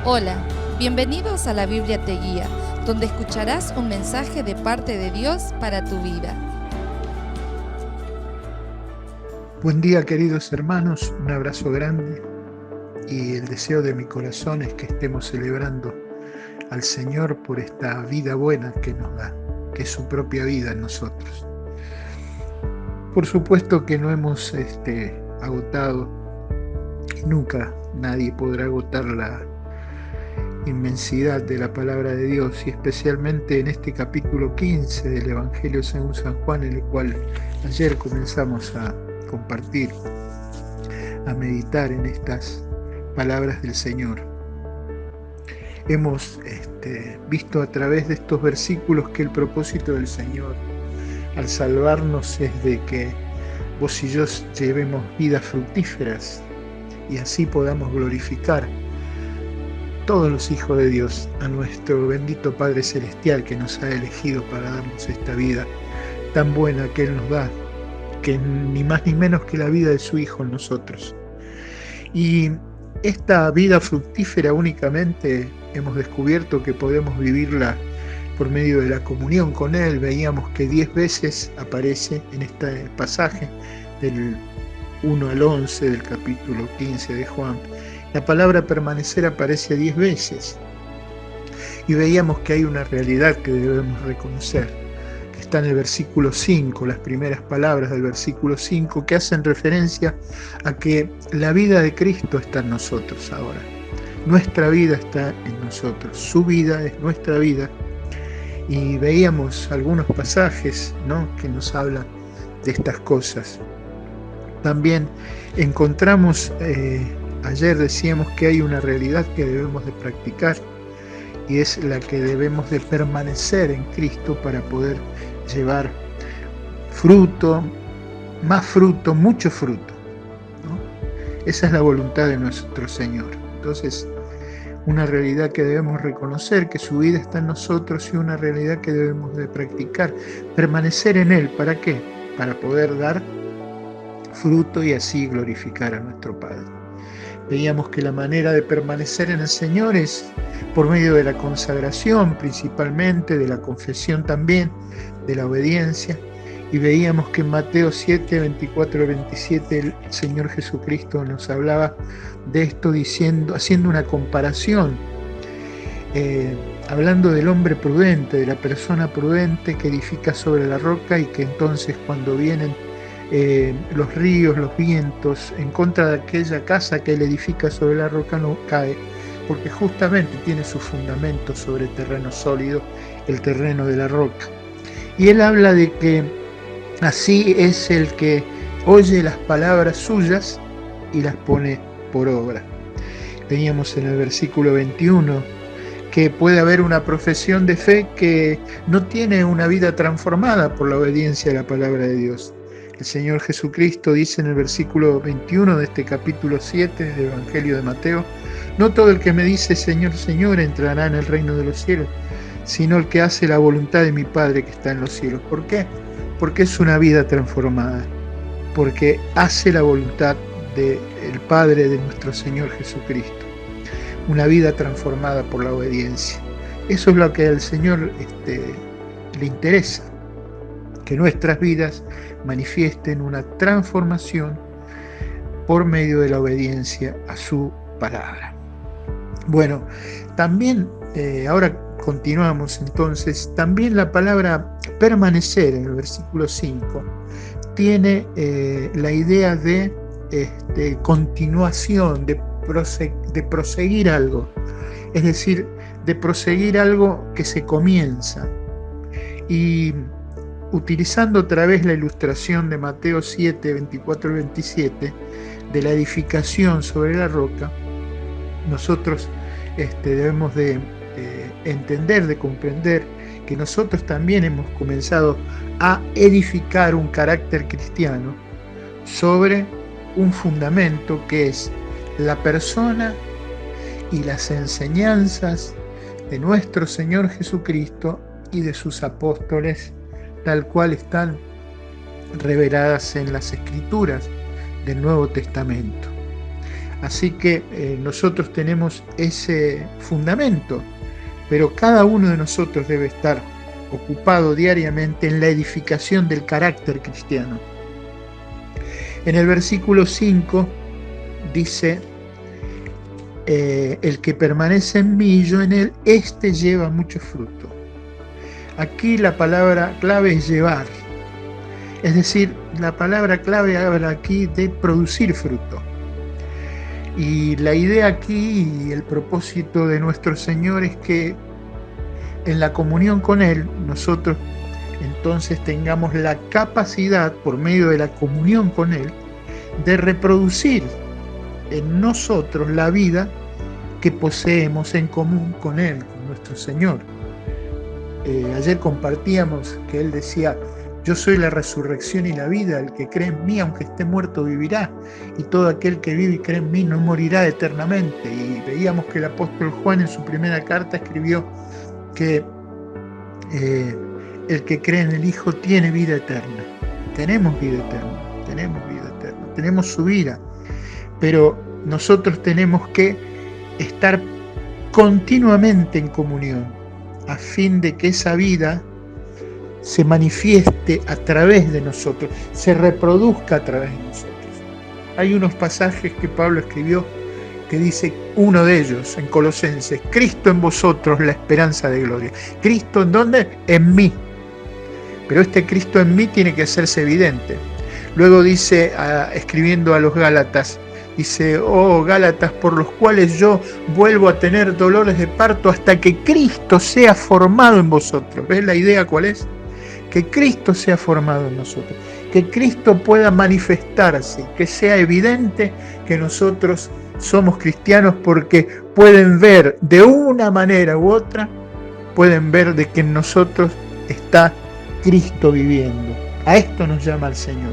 Hola, bienvenidos a La Biblia Te Guía, donde escucharás un mensaje de parte de Dios para tu vida. Buen día, queridos hermanos, un abrazo grande y el deseo de mi corazón es que estemos celebrando al Señor por esta vida buena que nos da, que es su propia vida en nosotros. Por supuesto que no hemos agotado y nunca nadie podrá agotar la inmensidad de la palabra de Dios, y especialmente en este capítulo 15 del Evangelio según San Juan, en el cual ayer comenzamos a compartir, a meditar en estas palabras del Señor. Hemos visto a través de estos versículos que el propósito del Señor al salvarnos es de que vos y yo llevemos vidas fructíferas y así podamos glorificar todos los hijos de Dios a nuestro bendito Padre Celestial, que nos ha elegido para darnos esta vida tan buena que Él nos da, que ni más ni menos que la vida de su Hijo en nosotros. Y esta vida fructífera únicamente hemos descubierto que podemos vivirla por medio de la comunión con Él. Veíamos que 10 veces aparece en este pasaje del 1 al 11 del capítulo 15 de Juan. La palabra permanecer aparece 10 veces. Y veíamos que hay una realidad que debemos reconocer, que está en el versículo 5, las primeras palabras del versículo 5, que hacen referencia a que la vida de Cristo está en nosotros ahora. Nuestra vida está en nosotros, su vida es nuestra vida. Y veíamos algunos pasajes, ¿no?, que nos hablan de estas cosas. También encontramos, ayer decíamos que hay una realidad que debemos de practicar, y es la que debemos de permanecer en Cristo para poder llevar fruto, más fruto, mucho fruto, ¿no? Esa es la voluntad de nuestro Señor. Entonces, una realidad que debemos reconocer, que su vida está en nosotros, y una realidad que debemos de practicar, permanecer en Él. ¿Para qué? Para poder dar fruto y así glorificar a nuestro Padre. Veíamos que la manera de permanecer en el Señor es por medio de la consagración, principalmente de la confesión también, de la obediencia. Y veíamos que en Mateo 7, 24 y 27 el Señor Jesucristo nos hablaba de esto haciendo una comparación, hablando del hombre prudente, de la persona prudente que edifica sobre la roca, y que entonces cuando vienen los ríos, los vientos en contra de aquella casa que él edifica sobre la roca, no cae, porque justamente tiene su fundamento sobre terreno sólido, el terreno de la roca. Y él habla de que así es el que oye las palabras suyas y las pone por obra. Teníamos en el versículo 21 que puede haber una profesión de fe que no tiene una vida transformada por la obediencia a la palabra de Dios. El Señor Jesucristo dice en el versículo 21 de este capítulo 7 del Evangelio de Mateo: no todo el que me dice Señor, Señor entrará en el reino de los cielos, sino el que hace la voluntad de mi Padre que está en los cielos. ¿Por qué? Porque es una vida transformada, porque hace la voluntad del Padre de nuestro Señor Jesucristo. Una vida transformada por la obediencia. Eso es lo que al Señor le interesa, que nuestras vidas manifiesten una transformación por medio de la obediencia a su palabra. Bueno, también, ahora continuamos entonces, también la palabra permanecer en el versículo 5 tiene la idea de continuación, de proseguir algo, es decir, de proseguir algo que se comienza. Y utilizando otra vez la ilustración de Mateo 7, 24 y 27, de la edificación sobre la roca, nosotros debemos de entender, de comprender que nosotros también hemos comenzado a edificar un carácter cristiano sobre un fundamento que es la persona y las enseñanzas de nuestro Señor Jesucristo y de sus apóstoles, tal cual están reveladas en las Escrituras del Nuevo Testamento. Así que nosotros tenemos ese fundamento, pero cada uno de nosotros debe estar ocupado diariamente en la edificación del carácter cristiano. En el versículo 5 dice, el que permanece en mí y yo en él, éste lleva mucho fruto. Aquí la palabra clave es llevar. Es decir, la palabra clave habla aquí de producir fruto. Y la idea aquí y el propósito de nuestro Señor es que en la comunión con Él, nosotros entonces tengamos la capacidad, por medio de la comunión con Él, de reproducir en nosotros la vida que poseemos en común con Él, con nuestro Señor. Ayer compartíamos que Él decía, yo soy la resurrección y la vida, el que cree en mí, aunque esté muerto, vivirá, y todo aquel que vive y cree en mí no morirá eternamente. Y veíamos que el apóstol Juan en su primera carta escribió que el que cree en el Hijo tiene vida eterna. Tenemos vida eterna, tenemos su vida, pero nosotros tenemos que estar continuamente en comunión, a fin de que esa vida se manifieste a través de nosotros, se reproduzca a través de nosotros. Hay unos pasajes que Pablo escribió que dice, uno de ellos en Colosenses, Cristo en vosotros, la esperanza de gloria. ¿Cristo en dónde? En mí. Pero este Cristo en mí tiene que hacerse evidente. Luego dice, escribiendo a los Gálatas, dice, oh Gálatas, por los cuales yo vuelvo a tener dolores de parto hasta que Cristo sea formado en vosotros. ¿Ves la idea cuál es? Que Cristo sea formado en nosotros, que Cristo pueda manifestarse, que sea evidente que nosotros somos cristianos, porque pueden ver de una manera u otra, pueden ver de que en nosotros está Cristo viviendo. A esto nos llama el Señor.